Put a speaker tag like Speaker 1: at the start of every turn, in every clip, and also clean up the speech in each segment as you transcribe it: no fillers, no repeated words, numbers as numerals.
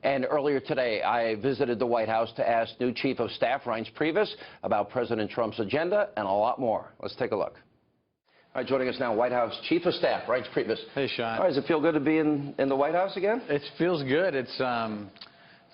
Speaker 1: And earlier today, I visited the White House to ask new Chief of Staff Reince Priebus about President Trump's agenda and a lot more. Let's take a look. All right, joining us now, White House Chief of Staff Reince Priebus.
Speaker 2: Hey, Sean.
Speaker 1: All right, does it feel good to be in the White House again?
Speaker 2: It feels good. It's a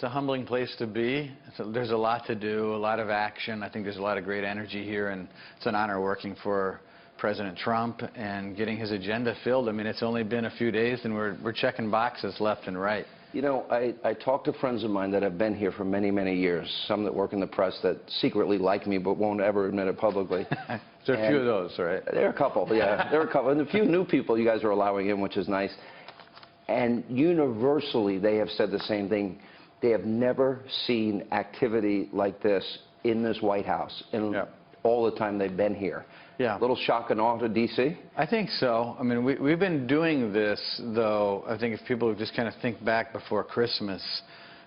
Speaker 2: humbling place to be. There's a lot to do, a lot of action. I think there's a lot of great energy here, and it's an honor working for President Trump and getting his agenda filled. I mean, it's only been a few days, and we're checking boxes left and right.
Speaker 1: You know, I talk to friends of mine that have been here for many, many years, some that work in the press that secretly like me but won't ever admit it publicly.
Speaker 2: There are a few of those, right?
Speaker 1: There are a couple, yeah. There are a couple. And a few new people you guys are allowing in, which is nice. And universally, they have said the same thing. They have never seen activity like this in this White House in all the time they've been here. Yeah. A little shock and awe to D.C.?
Speaker 2: I think so. I mean, we've been doing this, though, I think if people just kind of think back before Christmas,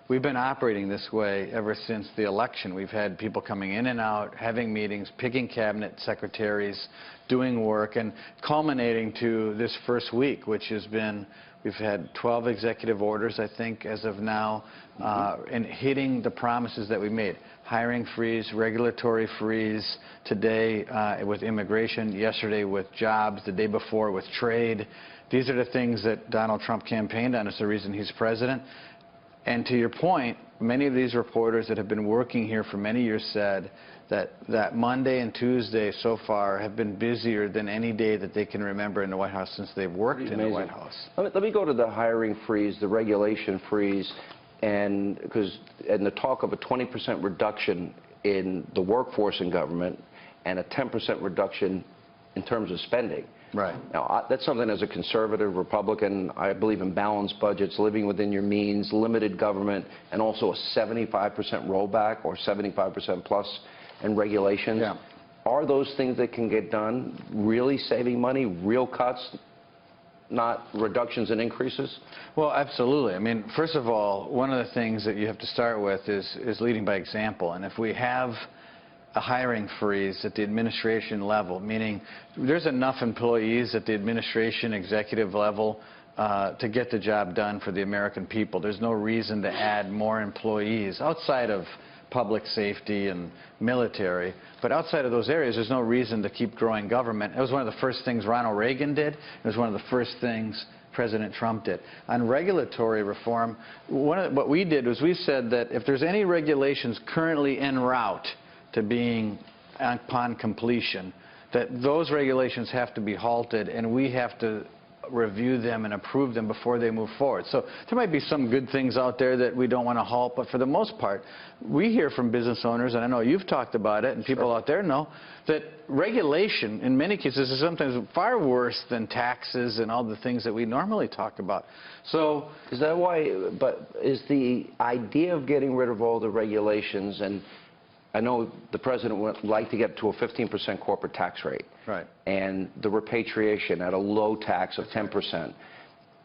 Speaker 2: we've been operating this way ever since the election. We've had people coming in and out, having meetings, picking cabinet secretaries, doing work, and culminating to this first week, which has been, we've had 12 executive orders, I think, as of now, and hitting the promises that we made. Hiring freeze, regulatory freeze, today with immigration, yesterday with jobs, the day before with trade. These are the things that Donald Trump campaigned on. It's the reason he's president. And to your point, many of these reporters that have been working here for many years said that Monday and Tuesday so far have been busier than any day that they can remember in the White House since they've worked in the White House.
Speaker 1: Let me go to the hiring freeze, the regulation freeze, and the talk of a 20% reduction in the workforce in government and a 10% reduction in terms of spending.
Speaker 2: Right.
Speaker 1: Now, that's something as a conservative Republican, I believe in balanced budgets, living within your means, limited government, and also a 75% rollback or 75% plus in regulations.
Speaker 2: Yeah.
Speaker 1: Are those things that can get done, really saving money, real cuts, not reductions and increases?
Speaker 2: Well, absolutely. I mean, first of all, one of the things that you have to start with is leading by example. And if we have a hiring freeze at the administration level, meaning there's enough employees at the administration executive level to get the job done for the American people. There's no reason to add more employees outside of public safety and military, but outside of those areas, there's no reason to keep growing government. It was one of the first things Ronald Reagan did. It was one of the first things President Trump did. On regulatory reform, what we did was we said that if there's any regulations currently en route to being upon completion, that those regulations have to be halted, and we have to review them and approve them before they move forward. So there might be some good things out there that we don't want to halt, but for the most part, we hear from business owners, and I know you've talked about it, and people out there know, that regulation, in many cases, is sometimes far worse than taxes and all the things that we normally talk about. So
Speaker 1: is that why, but is the idea of getting rid of all the regulations, and I know the president would like to get to a 15% corporate tax rate.
Speaker 2: Right. And
Speaker 1: the repatriation at a low tax of 10%.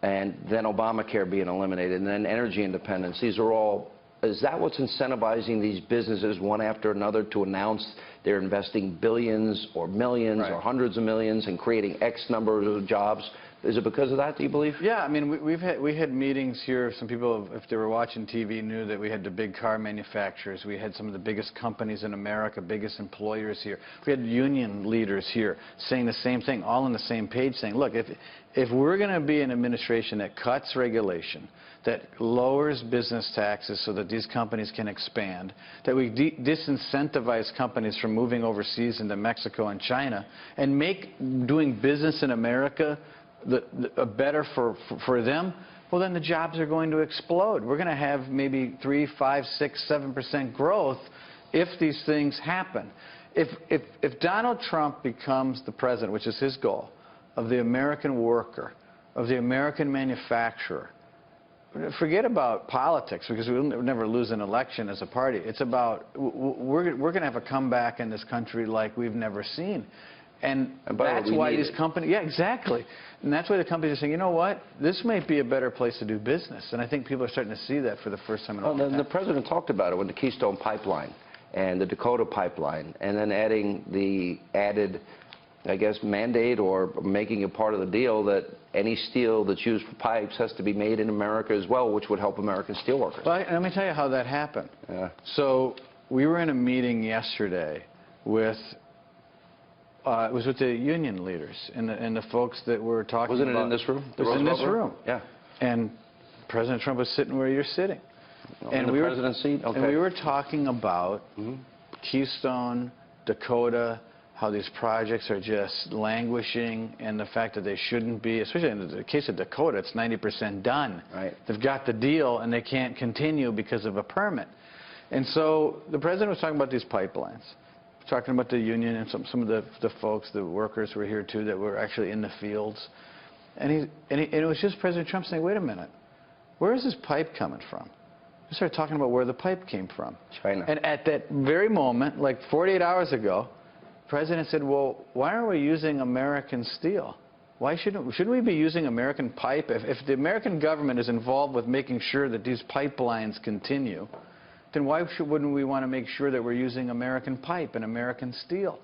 Speaker 1: And then Obamacare being eliminated, and then energy independence. These are all, is that what's incentivizing these businesses one after another to announce they're investing billions or millions or hundreds of millions and creating X number of jobs? Is it because of that, do you believe?
Speaker 2: Yeah, I mean, we had meetings here. Some people, if they were watching TV, knew that we had the big car manufacturers. We had some of the biggest companies in America, biggest employers here. We had union leaders here saying the same thing, all on the same page, saying, look, if we're going to be an administration that cuts regulation, that lowers business taxes so that these companies can expand, that we disincentivize companies from moving overseas into Mexico and China, and make doing business in America better for them, well, then the jobs are going to explode. We're going to have maybe 3, 5, 6, 7% growth if these things happen. If Donald Trump becomes the president, which is his goal, of the American worker, of the American manufacturer, forget about politics, because we'll never lose an election as a party. It's about we're going to have a comeback in this country like we've never seen. And that's why these companies, yeah, exactly. And that's why the companies are saying, you know what, this might be a better place to do business. And I think people are starting to see that for the first time in a long time.
Speaker 1: The president talked about it with the Keystone Pipeline and the Dakota Pipeline, and then adding the added I guess, mandate or making it part of the deal that any steel that's used for pipes has to be made in America as well, which would help American steelworkers.
Speaker 2: Well, let me tell you how that happened.
Speaker 1: Yeah.
Speaker 2: So we were in a meeting yesterday with, it was with the union leaders and the folks that were talking about.
Speaker 1: Wasn't it in this room?
Speaker 2: It was in this room.
Speaker 1: Yeah.
Speaker 2: And President Trump was sitting where you're sitting.
Speaker 1: In the president's seat? Okay.
Speaker 2: And we were talking about Keystone, Dakota, how these projects are just languishing, and the fact that they shouldn't be, especially in the case of Dakota, it's 90% done.
Speaker 1: Right.
Speaker 2: They've got the deal, and they can't continue because of a permit. And so the president was talking about these pipelines, talking about the union and some of the folks, the workers were here too that were actually in the fields. And it was just President Trump saying, wait a minute, where is this pipe coming from? We started talking about where the pipe came from.
Speaker 1: China.
Speaker 2: And at that very moment, like 48 hours ago, the president said, well, why aren't we using American steel? Why shouldn't we be using American pipe? If the American government is involved with making sure that these pipelines continue, then why wouldn't we want to make sure that we're using American pipe and American steel?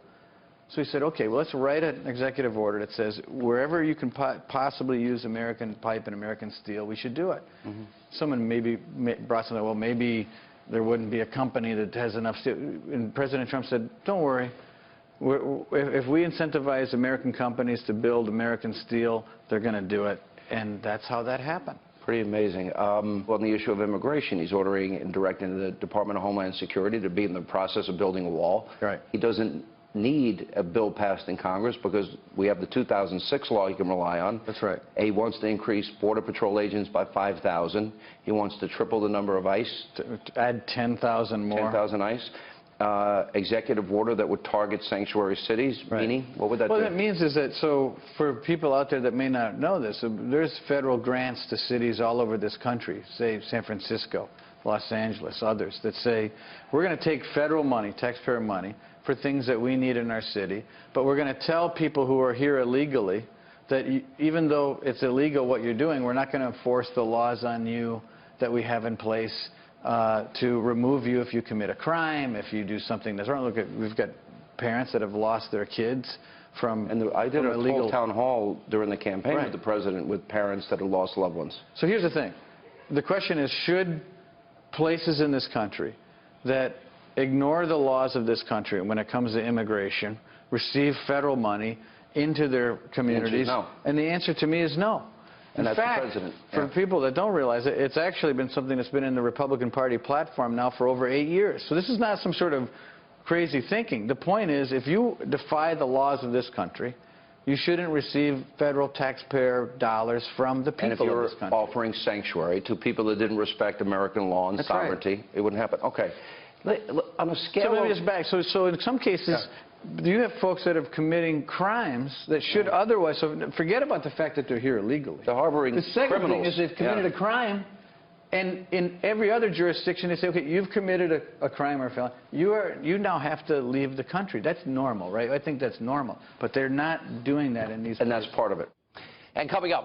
Speaker 2: So he said, okay, well, let's write an executive order that says wherever you can possibly use American pipe and American steel, we should do it. Someone maybe brought something, well, maybe there wouldn't be a company that has enough steel. And President Trump said, don't worry. If we incentivize American companies to build American steel, they're going to do it. And that's how that happened.
Speaker 1: Pretty amazing. On the issue of immigration, he's ordering and directing the Department of Homeland Security to be in the process of building a wall.
Speaker 2: Right.
Speaker 1: He doesn't need a bill passed in Congress because we have the 2006 law he can rely on.
Speaker 2: That's right.
Speaker 1: He wants to increase Border Patrol agents by 5,000. He wants to triple the number of ICE.
Speaker 2: To add 10,000 more.
Speaker 1: 10,000 ICE. Executive order that would target sanctuary cities,
Speaker 2: right.
Speaker 1: Meaning, what would that do?
Speaker 2: What it means is that, so for people out there that may not know this, there's federal grants to cities all over this country, say San Francisco, Los Angeles, others, that say, we're going to take federal money, taxpayer money, for things that we need in our city, but we're going to tell people who are here illegally that even though it's illegal what you're doing, we're not going to enforce the laws on you that we have in place to remove you if you commit a crime, if you do something that's wrong. Look, we've got parents that have lost their kids from
Speaker 1: And I did a
Speaker 2: illegal
Speaker 1: full town hall during the campaign
Speaker 2: Right.
Speaker 1: with the president with parents that had lost loved ones.
Speaker 2: So here's the thing. The question is, should places in this country that ignore the laws of this country when it comes to immigration receive federal money into their communities?
Speaker 1: No.
Speaker 2: And the answer to me is no.
Speaker 1: And
Speaker 2: in
Speaker 1: that's
Speaker 2: fact,
Speaker 1: the president.
Speaker 2: for people that don't realize it, it's actually been something that's been in the Republican Party platform now for over 8 years. So this is not some sort of crazy thinking. The point is, if you defy the laws of this country, you shouldn't receive federal taxpayer dollars from the people
Speaker 1: And if you're
Speaker 2: of this country.
Speaker 1: offering sanctuary to people that didn't respect American law and
Speaker 2: That's right.
Speaker 1: sovereignty, it wouldn't happen. Okay. On a scale
Speaker 2: So let me
Speaker 1: of...
Speaker 2: just back. So in some cases, you have folks that are committing crimes that should otherwise. So forget about the fact that they're here illegally.
Speaker 1: They're harboring
Speaker 2: The second
Speaker 1: criminals.
Speaker 2: thing is they've committed a crime, and in every other jurisdiction they say, okay, you've committed a crime or a felony. You now have to leave the country. That's normal, right? I think that's normal. But they're not doing that in these.
Speaker 1: And that's part of it. And coming up.